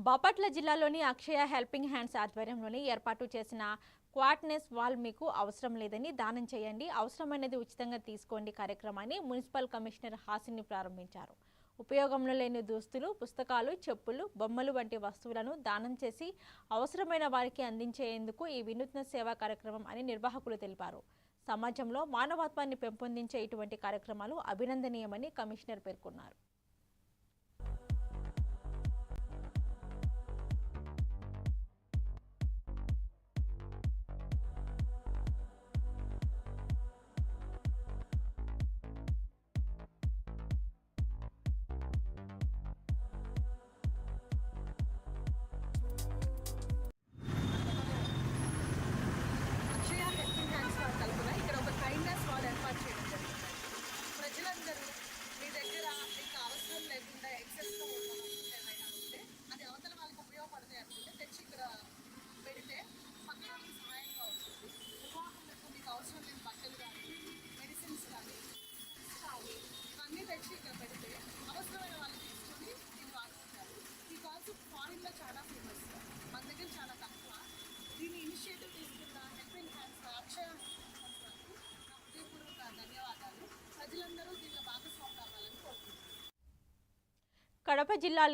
బాపట్ల జిల్లాలోని అక్షయ helping hands ఆధ్వర్యంలోని ఏర్పాటు చేసిన క్వాట్నెస్ వాల్ మీకు అవసరం లేదని దానం చేయండి, అవసరమైనది ఉచితంగా తీసుకోండి కార్యక్రమాన్ని మున్సిపల్ కమిషనర్ హాసిని ప్రారంభించారు. ఉపయోగంలో లేని దుస్తులు, పుస్తకాలు, చెప్పులు, బొమ్మలు వంటి వస్తువులను దానం చేసి అవసరమైన వారికి అందించేందుకు ఈ వినూత్న సేవా కార్యక్రమం అని నిర్వాహకులు తెలిపారు. సమాజంలో మానవత్వాన్ని పెంపొందించే ఇటువంటి కార్యక్రమాలు అభినందనీయమని కమిషనర్ పేర్కొన్నారు. ప్రజలందరూ మీ దగ్గర మీకు అవసరం లేకుండా ఎక్సెస్గా ఏమైనా ఉంటే అది అవతల వాళ్ళకి ఉపయోగపడతాయి అనుకుంటే తెచ్చి ఇక్కడ పెడితే పక్కన వాళ్ళకి సహాయంగా ఉంటుంది. ఉదాహరణకు మీకు అవసరం లేని బట్టలు కానీ, మెడిసిన్స్ కానీ ఇవన్నీ తెచ్చి ఇక్కడ పెడితే అవసరమైన వాళ్ళు తీసుకొని దీన్ని వాడుకుంటారు. ఈ కాన్సెప్ట్ ఫారిన్లో చాలా ఫేమస్, మన దగ్గర చాలా తక్కువ. దీన్ని ఇనిషియేటివ్ తీసుకున్న హెల్పింగ్ హ్యాండ్స్ అక్షయ హృదయపూర్వక ధన్యవాదాలు. ప్రజలందరూ దీనిలో భాగస్వామ్యం కావాలని కోరుకుంటున్నాను. కడప జిల్లా